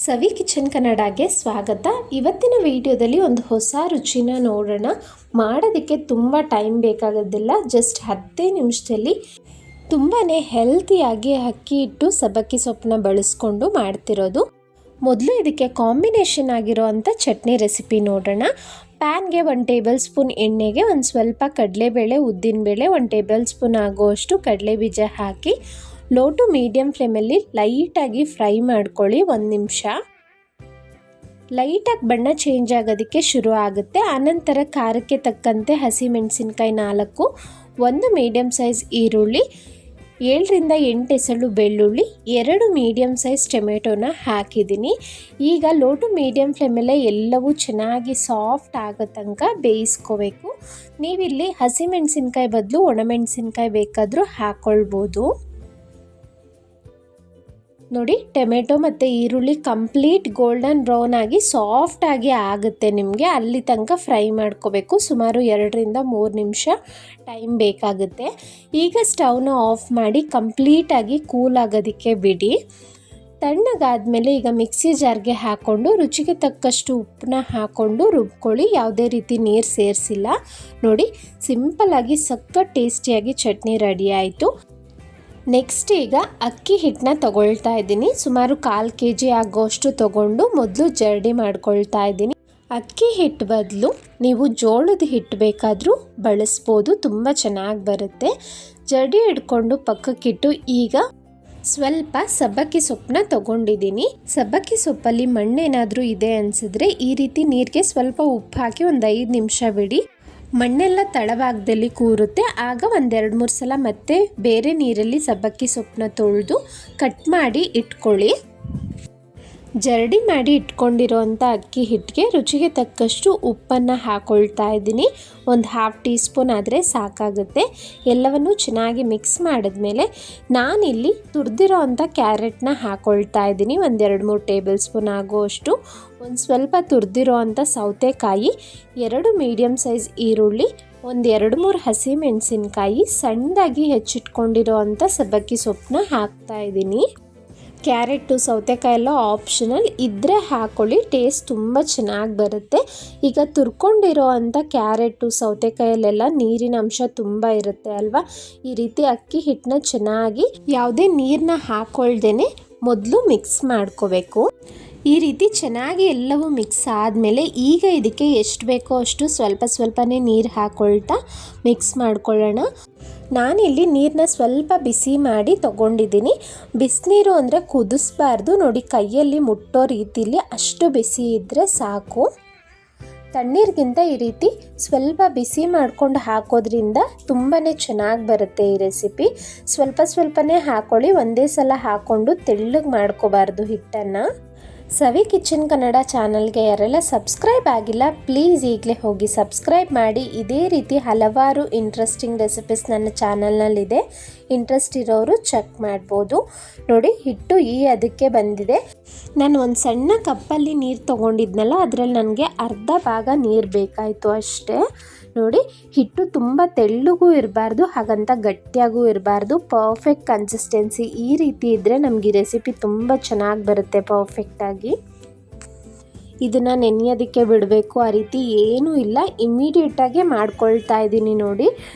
ಸವಿ kitchen ಕನ್ನಡಗೆ ಸ್ವಾಗತ. ಇವತ್ತಿನ ವಿಡಿಯೋದಲ್ಲಿ ಒಂದು ಹೊಸ ರುಚಿನ ನೋಡೋಣ. ಮಾಡೋದಕ್ಕೆ ತುಂಬ ಟೈಮ್ ಬೇಕಾಗೋದಿಲ್ಲ, ಜಸ್ಟ್ 10 ನಿಮಿಷದಲ್ಲಿ ತುಂಬಾ ಹೆಲ್ತಿಯಾಗಿ ಅಕ್ಕಿ ಹಿಟ್ಟು ಸಬ್ಬಕ್ಕಿ ಸೊಪ್ಪನ್ನ ಬಳಸ್ಕೊಂಡು ಮಾಡ್ತಿರೋದು. ಮೊದಲು ಇದಕ್ಕೆ ಕಾಂಬಿನೇಷನ್ ಆಗಿರೋ ಅಂಥ ಚಟ್ನಿ ರೆಸಿಪಿ ನೋಡೋಣ. ಪ್ಯಾನ್ಗೆ 1 ಟೇಬಲ್ ಸ್ಪೂನ್ ಎಣ್ಣೆಗೆ ಒಂದು ಸ್ವಲ್ಪ ಕಡಲೆಬೇಳೆ, ಉದ್ದಿನಬೇಳೆ, 1 ಟೇಬಲ್ ಸ್ಪೂನ್ ಆಗುವಷ್ಟು ಕಡಲೆ ಬೀಜ ಹಾಕಿ ಲೋ ಟು ಮೀಡಿಯಮ್ ಫ್ಲೇಮಲ್ಲಿ ಲೈಟಾಗಿ ಫ್ರೈ ಮಾಡ್ಕೊಳ್ಳಿ. 1 ನಿಮಿಷ ಲೈಟಾಗಿ ಬಣ್ಣ ಚೇಂಜ್ ಆಗೋದಕ್ಕೆ ಶುರು ಆಗುತ್ತೆ. ಆನಂತರ ಖಾರಕ್ಕೆ ತಕ್ಕಂತೆ ಹಸಿಮೆಣಸಿನ್ಕಾಯಿ 4, 1 ಮೀಡಿಯಮ್ ಸೈಜ್ ಈರುಳ್ಳಿ, 7ರಿಂದ 8 ಎಸಳು ಬೆಳ್ಳುಳ್ಳಿ, 2 ಮೀಡಿಯಮ್ ಸೈಜ್ ಟೊಮೆಟೊನ ಹಾಕಿದ್ದೀನಿ. ಈಗ ಲೋ ಟು ಮೀಡಿಯಮ್ ಫ್ಲೇಮಲ್ಲೇ ಎಲ್ಲವೂ ಚೆನ್ನಾಗಿ ಸಾಫ್ಟ್ ಆಗೋ ತನಕ ಬೇಯಿಸ್ಕೋಬೇಕು. ನೀವಿಲ್ಲಿ ಹಸಿಮೆಣಸಿನ್ಕಾಯಿ ಬದಲು ಒಣಮೆಣಸಿನ್ಕಾಯಿ ಬೇಕಾದರೂ ಹಾಕ್ಕೊಳ್ಬೋದು. ನೋಡಿ, ಟೊಮೆಟೊ ಮತ್ತು ಈರುಳ್ಳಿ ಕಂಪ್ಲೀಟ್ ಗೋಲ್ಡನ್ ಬ್ರೌನ್ ಆಗಿ ಸಾಫ್ಟಾಗಿ ಆಗುತ್ತೆ. ನಿಮಗೆ ಅಲ್ಲಿ ತನಕ ಫ್ರೈ ಮಾಡ್ಕೋಬೇಕು. ಸುಮಾರು 2ರಿಂದ 3 ನಿಮಿಷ ಟೈಮ್ ಬೇಕಾಗುತ್ತೆ. ಈಗ ಸ್ಟವ್ನ ಆಫ್ ಮಾಡಿ ಕಂಪ್ಲೀಟಾಗಿ ಕೂಲ್ ಆಗೋದಕ್ಕೆ ಬಿಡಿ. ತಣ್ಣಗಾದ್ಮೇಲೆ ಈಗ ಮಿಕ್ಸಿ ಜಾರ್ಗೆ ಹಾಕ್ಕೊಂಡು ರುಚಿಗೆ ತಕ್ಕಷ್ಟು ಉಪ್ಪನ್ನ ಹಾಕ್ಕೊಂಡು ರುಬ್ಕೊಳ್ಳಿ. ಯಾವುದೇ ರೀತಿ ನೀರು ಸೇರಿಸಿಲ್ಲ. ನೋಡಿ, ಸಿಂಪಲ್ಲಾಗಿ ಸಖತ್ ಟೇಸ್ಟಿಯಾಗಿ ಚಟ್ನಿ ರೆಡಿ ಆಯಿತು. ನೆಕ್ಸ್ಟ್ ಈಗ ಅಕ್ಕಿ ಹಿಟ್ಟನ್ನ ತಗೊಳ್ತಾ ಇದ್ದೀನಿ. ಸುಮಾರು 1/4 kg ಆಗೋಷ್ಟು ತಗೊಂಡು ಮೊದಲು ಜರಡಿ ಮಾಡ್ಕೊಳ್ತಾ ಇದ್ದೀನಿ. ಅಕ್ಕಿ ಹಿಟ್ಟು ಬದಲು ನೀವು ಜೋಳದ ಹಿಟ್ಟು ಬೇಕಾದರೂ ಬಳಸ್ಬೋದು, ತುಂಬ ಚೆನ್ನಾಗಿ ಬರುತ್ತೆ. ಜರಡಿ ಹಿಡ್ಕೊಂಡು ಪಕ್ಕಕ್ಕಿಟ್ಟು ಈಗ ಸ್ವಲ್ಪ ಸಬ್ಬಕ್ಕಿ ಸೊಪ್ಪನ್ನ ತಗೊಂಡಿದ್ದೀನಿ. ಸಬ್ಬಕ್ಕಿ ಸೊಪ್ಪಲ್ಲಿ ಮಣ್ಣೇನಾದರೂ ಇದೆ ಅನಿಸಿದ್ರೆ ಈ ರೀತಿ ನೀರಿಗೆ ಸ್ವಲ್ಪ ಉಪ್ಪು ಹಾಕಿ ಒಂದು 5 ನಿಮಿಷ ಬಿಡಿ. ಮಣ್ಣೆಲ್ಲ ತಳಭಾಗದಲ್ಲಿ ಕೂರುತ್ತೆ. ಆಗ 1-2-3 ಸಲ ಮತ್ತೆ ಬೇರೆ ನೀರಲ್ಲಿ ಸಬ್ಬಕ್ಕಿ ಸೊಪ್ಪನ್ನ ತೊಳೆದು ಕಟ್ ಮಾಡಿ ಇಟ್ಕೊಳ್ಳಿ. ಜರಡಿ ಮಾಡಿ ಇಟ್ಕೊಂಡಿರೋಂಥ ಅಕ್ಕಿ ಹಿಟ್ಟಿಗೆ ರುಚಿಗೆ ತಕ್ಕಷ್ಟು ಉಪ್ಪನ್ನು ಹಾಕ್ಕೊಳ್ತಾ ಇದ್ದೀನಿ. ಒಂದು 1/2 ಟೀ ಸ್ಪೂನ್ ಆದರೆ ಸಾಕಾಗುತ್ತೆ. ಎಲ್ಲವನ್ನು ಚೆನ್ನಾಗಿ ಮಿಕ್ಸ್ ಮಾಡಿದ್ಮೇಲೆ ನಾನಿಲ್ಲಿ ತುರಿದಿರೋ ಅಂಥ ಕ್ಯಾರೆಟ್ನ ಹಾಕ್ಕೊಳ್ತಾ ಇದ್ದೀನಿ. 1-2-3 ಟೇಬಲ್ ಸ್ಪೂನ್ ಆಗುವಷ್ಟು. ಒಂದು ಸ್ವಲ್ಪ ತುರಿದಿರೋ ಅಂಥ ಸೌತೆಕಾಯಿ, 2 ಮೀಡಿಯಮ್ ಸೈಜ್ ಈರುಳ್ಳಿ, ಒಂದು 2-3 ಹಸಿಮೆಣಸಿನ್ಕಾಯಿ, ಸಣ್ಣದಾಗಿ ಹೆಚ್ಚಿಟ್ಕೊಂಡಿರೋ ಅಂಥ ಸಬ್ಬಕ್ಕಿ ಸೊಪ್ಪನ್ನ ಹಾಕ್ತಾ ಇದ್ದೀನಿ. ಕ್ಯಾರೆಟು ಸೌತೆಕಾಯಿ ಎಲ್ಲ ಆಪ್ಷನಲ್, ಇದ್ದರೆ ಹಾಕ್ಕೊಳ್ಳಿ, ಟೇಸ್ಟ್ ತುಂಬ ಚೆನ್ನಾಗಿ ಬರುತ್ತೆ. ಈಗ ತುರ್ಕೊಂಡಿರೋ ಅಂಥ ಕ್ಯಾರೆಟು ಸೌತೆಕಾಯಲ್ಲೆಲ್ಲ ನೀರಿನ ಅಂಶ ತುಂಬ ಇರುತ್ತೆ ಅಲ್ವಾ. ಈ ರೀತಿ ಅಕ್ಕಿ ಹಿಟ್ಟನ್ನ ಚೆನ್ನಾಗಿ ಯಾವುದೇ ನೀರನ್ನ ಹಾಕ್ಕೊಳ್ದೇನೆ ಮೊದಲು ಮಿಕ್ಸ್ ಮಾಡ್ಕೋಬೇಕು. ಈ ರೀತಿ ಚೆನ್ನಾಗಿ ಎಲ್ಲವೂ ಮಿಕ್ಸ್ ಆದಮೇಲೆ ಈಗ ಇದಕ್ಕೆ ಎಷ್ಟು ಬೇಕೋ ಅಷ್ಟು ಸ್ವಲ್ಪನೇ ನೀರು ಹಾಕ್ಕೊಳ್ತಾ ಮಿಕ್ಸ್ ಮಾಡ್ಕೊಳ್ಳೋಣ. ನಾನಿಲ್ಲಿ ನೀರನ್ನ ಸ್ವಲ್ಪ ಬಿಸಿ ಮಾಡಿ ತೊಗೊಂಡಿದ್ದೀನಿ. ಬಿಸಿನೀರು ಅಂದರೆ ಕುದಿಸ್ಬಾರ್ದು. ನೋಡಿ, ಕೈಯಲ್ಲಿ ಮುಟ್ಟೋ ರೀತಿಲಿ ಅಷ್ಟು ಬಿಸಿ ಇದ್ದರೆ ಸಾಕು. ತಣ್ಣೀರಿಗಿಂತ ಈ ರೀತಿ ಸ್ವಲ್ಪ ಬಿಸಿ ಮಾಡ್ಕೊಂಡು ಹಾಕೋದ್ರಿಂದ ತುಂಬಾ ಚೆನ್ನಾಗಿ ಬರುತ್ತೆ ಈ ರೆಸಿಪಿ. ಸ್ವಲ್ಪನೇ ಹಾಕ್ಕೊಳ್ಳಿ, ಒಂದೇ ಸಲ ಹಾಕ್ಕೊಂಡು ತೆಳ್ಳಗೆ ಮಾಡ್ಕೋಬಾರ್ದು ಹಿಟ್ಟನ್ನು. ಸವಿ ಕಿಚನ್ ಕನ್ನಡ ಚಾನಲ್ಗೆ ಯಾರೆಲ್ಲ ಸಬ್ಸ್ಕ್ರೈಬ್ ಆಗಿಲ್ಲ ಪ್ಲೀಸ್ ಈಗಲೇ ಹೋಗಿ ಸಬ್ಸ್ಕ್ರೈಬ್ ಮಾಡಿ. ಇದೇ ರೀತಿ ಹಲವಾರು ಇಂಟ್ರೆಸ್ಟಿಂಗ್ ರೆಸಿಪೀಸ್ ನನ್ನ ಚಾನಲ್ನಲ್ಲಿದೆ, ಇಂಟ್ರೆಸ್ಟ್ ಇರೋರು ಚೆಕ್ ಮಾಡ್ಬೋದು. ನೋಡಿ, ಹಿಟ್ಟು ಅದಕ್ಕೆ ಬಂದಿದೆ. ನಾನು ಒಂದು ಸಣ್ಣ ಕಪ್ಪಲ್ಲಿ ನೀರು ತೊಗೊಂಡಿದ್ನಲ್ಲ, ಅದರಲ್ಲಿ ನನಗೆ ಅರ್ಧ ಭಾಗ ನೀರು ಬೇಕಾಯಿತು ಅಷ್ಟೇ. ನೋಡಿ, ಹಿಟ್ಟು ತುಂಬ ತೆಳ್ಳಗೂ ಇರಬಾರ್ದು, ಹಾಗಂತ ಗಟ್ಟಿಯಾಗೂ ಇರಬಾರ್ದು. ಪರ್ಫೆಕ್ಟ್ ಕನ್ಸಿಸ್ಟೆನ್ಸಿ ಈ ರೀತಿ ಇದ್ದರೆ ನಮಗೆ ರೆಸಿಪಿ ತುಂಬ ಚೆನ್ನಾಗಿ ಬರುತ್ತೆ ಪರ್ಫೆಕ್ಟಾಗಿ. ಇದನ್ನು ನೆನೆಯೋದಕ್ಕೆ ಬಿಡಬೇಕು ಆ ರೀತಿ ಏನೂ ಇಲ್ಲ, ಇಮ್ಮಿಡಿಯೇಟಾಗೆ ಮಾಡ್ಕೊಳ್ತಾ ಇದ್ದೀನಿ. ನೋಡಿ,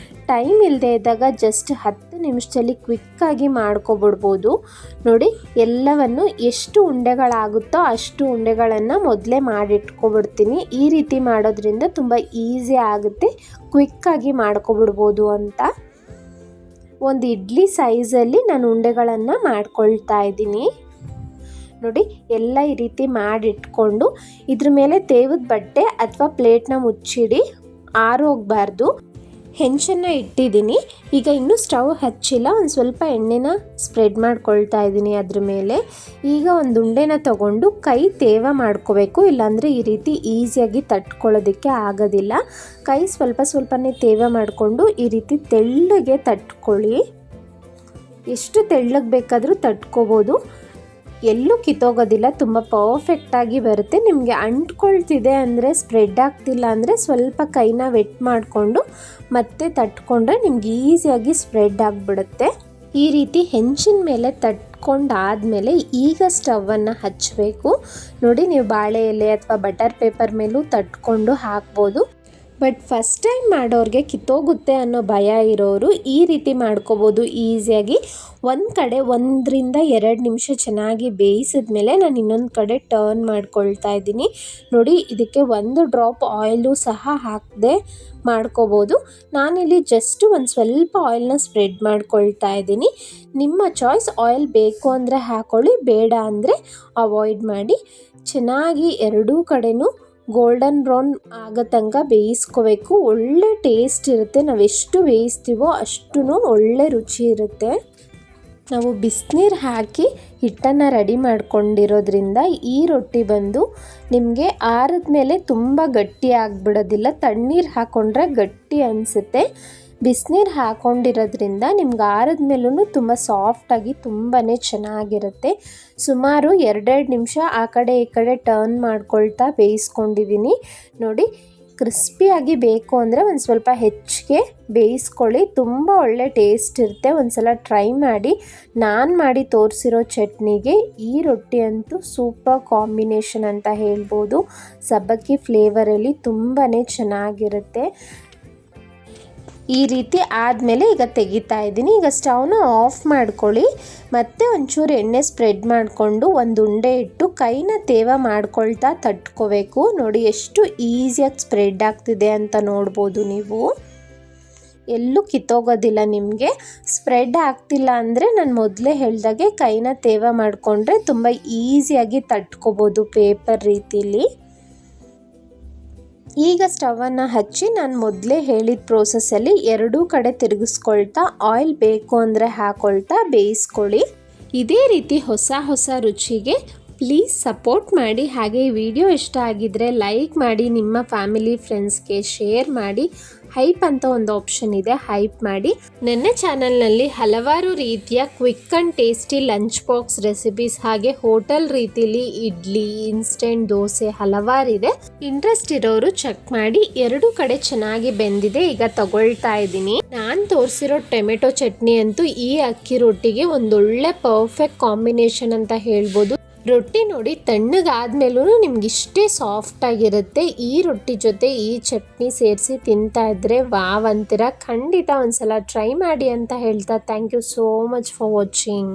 ಟೈಮ್ ಇಲ್ಲದೆ ಇದ್ದಾಗ ಜಸ್ಟ್ 10 ನಿಮಿಷದಲ್ಲಿ ಕ್ವಿಕ್ಕಾಗಿ ಮಾಡ್ಕೊಬಿಡ್ಬೋದು. ನೋಡಿ, ಎಲ್ಲವನ್ನು ಎಷ್ಟು ಉಂಡೆಗಳಾಗುತ್ತೋ ಅಷ್ಟು ಉಂಡೆಗಳನ್ನು ಮೊದಲೇ ಮಾಡಿಟ್ಕೊಬಿಡ್ತೀನಿ. ಈ ರೀತಿ ಮಾಡೋದ್ರಿಂದ ತುಂಬ ಈಸಿ ಆಗುತ್ತೆ, ಕ್ವಿಕ್ಕಾಗಿ ಮಾಡ್ಕೊಬಿಡ್ಬೋದು ಅಂತ. ಒಂದು ಇಡ್ಲಿ ಸೈಜಲ್ಲಿ ನಾನು ಉಂಡೆಗಳನ್ನು ಮಾಡ್ಕೊಳ್ತಾ ಇದ್ದೀನಿ. ನೋಡಿ, ಎಲ್ಲ ಈ ರೀತಿ ಮಾಡಿಟ್ಕೊಂಡು ಇದ್ರ ಮೇಲೆ ತೇವದ ಬಟ್ಟೆ ಅಥವಾ ಪ್ಲೇಟ್ನ ಮುಚ್ಚಿಡಿ, ಆರೋಗಬಾರ್ದು. ಹೆಂಚನ್ನು ಇಟ್ಟಿದ್ದೀನಿ. ಈಗ ಇನ್ನೂ ಸ್ಟವ್ ಹಚ್ಚಿಲ್ಲ, ಒಂದು ಸ್ವಲ್ಪ ಎಣ್ಣೆನ ಸ್ಪ್ರೆಡ್ ಮಾಡ್ಕೊಳ್ತಾ ಇದ್ದೀನಿ ಅದ್ರ ಮೇಲೆ. ಈಗ ಒಂದು ಉಂಡೆನ ತಗೊಂಡು ಕೈ ತೇವ ಮಾಡ್ಕೋಬೇಕು, ಇಲ್ಲಾಂದರೆ ಈ ರೀತಿ ಈಸಿಯಾಗಿ ತಟ್ಕೊಳ್ಳೋದಕ್ಕೆ ಆಗೋದಿಲ್ಲ. ಕೈ ಸ್ವಲ್ಪನೇ ತೇವ ಮಾಡಿಕೊಂಡು ಈ ರೀತಿ ತೆಳ್ಳಗೆ ತಟ್ಕೊಳ್ಳಿ. ಎಷ್ಟು ತೆಳ್ಳಗೆ ಬೇಕಾದರೂ ತಟ್ಕೋಬೋದು, ಎಲ್ಲೂ ಕಿತ್ತೋಗೋದಿಲ್ಲ, ತುಂಬ ಪರ್ಫೆಕ್ಟಾಗಿ ಬರುತ್ತೆ. ನಿಮಗೆ ಅಂಟ್ಕೊಳ್ತಿದೆ ಅಂದರೆ, ಸ್ಪ್ರೆಡ್ ಆಗ್ತಿಲ್ಲ ಅಂದರೆ ಸ್ವಲ್ಪ ಕೈನ ವೆಟ್ ಮಾಡಿಕೊಂಡು ಮತ್ತೆ ತಟ್ಕೊಂಡ್ರೆ ನಿಮ್ಗೆ ಈಸಿಯಾಗಿ ಸ್ಪ್ರೆಡ್ ಆಗಿಬಿಡುತ್ತೆ. ಈ ರೀತಿ ಹೆಂಚಿನ ಮೇಲೆ ತಟ್ಕೊಂಡಾದಮೇಲೆ ಈಗ ಸ್ಟವನ್ನು ಹಚ್ಚಬೇಕು. ನೋಡಿ, ನೀವು ಬಾಳೆ ಎಲೆ ಅಥವಾ ಬಟರ್ ಪೇಪರ್ ಮೇಲೂ ತಟ್ಕೊಂಡು ಹಾಕ್ಬೋದು. ಬಟ್ ಫಸ್ಟ್ ಟೈಮ್ ಮಾಡೋರಿಗೆ ಕಿತ್ತೋಗುತ್ತೆ ಅನ್ನೋ ಭಯ ಇರೋರು ಈ ರೀತಿ ಮಾಡ್ಕೋಬೋದು ಈಸಿಯಾಗಿ. ಒಂದು ಕಡೆ 1-2 ನಿಮಿಷ ಚೆನ್ನಾಗಿ ಬೇಯಿಸಿದ್ಮೇಲೆ ನಾನು ಇನ್ನೊಂದು ಕಡೆ ಟರ್ನ್ ಮಾಡ್ಕೊಳ್ತಾ ಇದ್ದೀನಿ. ನೋಡಿ, ಇದಕ್ಕೆ 1 ಡ್ರಾಪ್ ಆಯಿಲು ಸಹ ಹಾಕದೆ ಮಾಡ್ಕೋಬೋದು. ನಾನಿಲ್ಲಿ ಜಸ್ಟ್ ಒಂದು ಸ್ವಲ್ಪ ಆಯಿಲ್ನ ಸ್ಪ್ರೆಡ್ ಮಾಡ್ಕೊಳ್ತಾ ಇದ್ದೀನಿ. ನಿಮ್ಮ ಚಾಯ್ಸ್, ಆಯಿಲ್ ಬೇಕು ಅಂದರೆ ಹಾಕ್ಕೊಳ್ಳಿ, ಬೇಡ ಅಂದರೆ ಅವಾಯ್ಡ್ ಮಾಡಿ. ಚೆನ್ನಾಗಿ ಎರಡೂ ಕಡೆನೂ ಗೋಲ್ಡನ್ ಬ್ರೌನ್ ಆಗೋ ತನಕ ಬೇಯಿಸ್ಕೋಬೇಕು. ಒಳ್ಳೆ ಟೇಸ್ಟ್ ಇರುತ್ತೆ. ನಾವು ಎಷ್ಟು ಬೇಯಿಸ್ತೀವೋ ಅಷ್ಟೂ ಒಳ್ಳೆ ರುಚಿ ಇರುತ್ತೆ. ನಾವು ಬಿಸಿನೀರು ಹಾಕಿ ಹಿಟ್ಟನ್ನು ರೆಡಿ ಮಾಡ್ಕೊಂಡಿರೋದ್ರಿಂದ ಈ ರೊಟ್ಟಿ ಬಂದು ನಿಮಗೆ ಆರಿದ ಮೇಲೆ ತುಂಬ ಗಟ್ಟಿ ಆಗಿಬಿಡೋದಿಲ್ಲ. ತಣ್ಣೀರು ಹಾಕ್ಕೊಂಡ್ರೆ ಗಟ್ಟಿ ಅನಿಸುತ್ತೆ. ಬಿಸಿನೀರು ಹಾಕ್ಕೊಂಡಿರೋದ್ರಿಂದ ನಿಮ್ಗೆ ಆರಿದ ಮೇಲೂ ತುಂಬ ಸಾಫ್ಟಾಗಿ ತುಂಬಾ ಚೆನ್ನಾಗಿರುತ್ತೆ. ಸುಮಾರು 2 ನಿಮಿಷ ಆ ಕಡೆ ಈ ಕಡೆ ಟರ್ನ್ ಮಾಡ್ಕೊಳ್ತಾ ಬೇಯಿಸ್ಕೊಂಡಿದ್ದೀನಿ. ನೋಡಿ, ಕ್ರಿಸ್ಪಿಯಾಗಿ ಬೇಕು ಅಂದರೆ ಒಂದು ಸ್ವಲ್ಪ ಹೆಚ್ಚಿಗೆ ಬೇಯಿಸ್ಕೊಳ್ಳಿ. ತುಂಬ ಒಳ್ಳೆ ಟೇಸ್ಟ್ ಇರುತ್ತೆ. ಒಂದು ಸಲ ಟ್ರೈ ಮಾಡಿ. ನಾನು ಮಾಡಿ ತೋರಿಸಿರೋ ಚಟ್ನಿಗೆ ಈ ರೊಟ್ಟಿ ಅಂತೂ ಸೂಪರ್ ಕಾಂಬಿನೇಷನ್ ಅಂತ ಹೇಳ್ಬೋದು. ಸಬ್ಬಕ್ಕಿ ಫ್ಲೇವರಲ್ಲಿ ತುಂಬಾ ಚೆನ್ನಾಗಿರುತ್ತೆ. ಈ ರೀತಿ ಆದಮೇಲೆ ಈಗ ತೆಗಿತಾ ಇದ್ದೀನಿ. ಈಗ ಸ್ಟವ್ನ ಆಫ್ ಮಾಡ್ಕೊಳ್ಳಿ. ಮತ್ತು ಒಂಚೂರು ಎಣ್ಣೆ ಸ್ಪ್ರೆಡ್ ಮಾಡಿಕೊಂಡು ಒಂದು ಉಂಡೆ ಇಟ್ಟು ಕೈನ ತೇವ ಮಾಡ್ಕೊಳ್ತಾ ತಟ್ಕೋಬೇಕು. ನೋಡಿ, ಎಷ್ಟು ಈಸಿಯಾಗಿ ಸ್ಪ್ರೆಡ್ ಆಗ್ತಿದೆ ಅಂತ ನೋಡ್ಬೋದು ನೀವು. ಎಲ್ಲೂ ಕಿತ್ತೋಗೋದಿಲ್ಲ ನಿಮಗೆ. ಸ್ಪ್ರೆಡ್ ಆಗ್ತಿಲ್ಲ ಅಂದರೆ ನಾನು ಮೊದಲೇ ಹೇಳ್ದಾಗೆ ಕೈನ ತೇವ ಮಾಡಿಕೊಂಡ್ರೆ ತುಂಬ ಈಸಿಯಾಗಿ ತಟ್ಕೋಬೋದು ಪೇಪರ್ ರೀತಿಲಿ. ಈಗ ಸ್ಟವನ್ನು ಹಚ್ಚಿ ನಾನು ಮೊದಲೇ ಹೇಳಿದ ಪ್ರೋಸೆಸ್ಸಲ್ಲಿ ಎರಡೂ ಕಡೆ ತಿರುಗಿಸ್ಕೊಳ್ತಾ ಆಯಿಲ್ ಬೇಕು ಅಂದರೆ ಹಾಕ್ಕೊಳ್ತಾ ಬೇಯಿಸ್ಕೊಳ್ಳಿ. ಇದೇ ರೀತಿ ಹೊಸ ರುಚಿಗೆ ಪ್ಲೀಸ್ ಸಪೋರ್ಟ್ ಮಾಡಿ. ಹಾಗೆ ಈ ವಿಡಿಯೋ ಇಷ್ಟ ಆಗಿದ್ದರೆ ಲೈಕ್ ಮಾಡಿ, ನಿಮ್ಮ ಫ್ಯಾಮಿಲಿ ಫ್ರೆಂಡ್ಸ್ಗೆ ಶೇರ್ ಮಾಡಿ. ಹೈಪ್ ಅಂತ ಒಂದು ಆಪ್ಷನ್ ಇದೆ, ಹೈಪ್ ಮಾಡಿ. ನನ್ನ ಚಾನಲ್ನಲ್ಲಿ ಹಲವಾರು ರೀತಿಯ quick and tasty lunch box recipes, ಹಾಗೆ ಹೋಟೆಲ್ ರೀತಿಲಿ ಇಡ್ಲಿ, ಇನ್ಸ್ಟೆಂಟ್ ದೋಸೆ ಹಲವಾರಿದೆ. ಇಂಟ್ರೆಸ್ಟ್ ಇರೋರು ಚೆಕ್ ಮಾಡಿ. ಎರಡೂ ಕಡೆ ಚೆನ್ನಾಗಿ ಬೆಂದಿದೆ. ಈಗ ತಗೊಳ್ತಾ ಇದ್ದೀನಿ. ನಾನು ತೋರಿಸಿರೋ ಟೊಮೆಟೊ ಚಟ್ನಿ ಅಂತೂ ಈ ಅಕ್ಕಿ ರೊಟ್ಟಿಗೆ ಒಂದೊಳ್ಳೆ ಪರ್ಫೆಕ್ಟ್ ಕಾಂಬಿನೇಷನ್ ಅಂತ ಹೇಳ್ಬೋದು. ರೊಟ್ಟಿ ನೋಡಿ, ತಣ್ಣಗಾದ್ಮೇಲೂ ನಿಮ್ಗೆ ಇಷ್ಟೇ ಸಾಫ್ಟಾಗಿರುತ್ತೆ. ಈ ರೊಟ್ಟಿ ಜೊತೆ ಈ ಚಟ್ನಿ ಸೇರಿಸಿ ತಿಂತಾ ಇದ್ದರೆ ವಾವ್ ಅಂತೀರ. ಖಂಡಿತ ಒಂದ್ಸಲ ಟ್ರೈ ಮಾಡಿ ಅಂತ ಹೇಳ್ತಾ thank you so much for watching.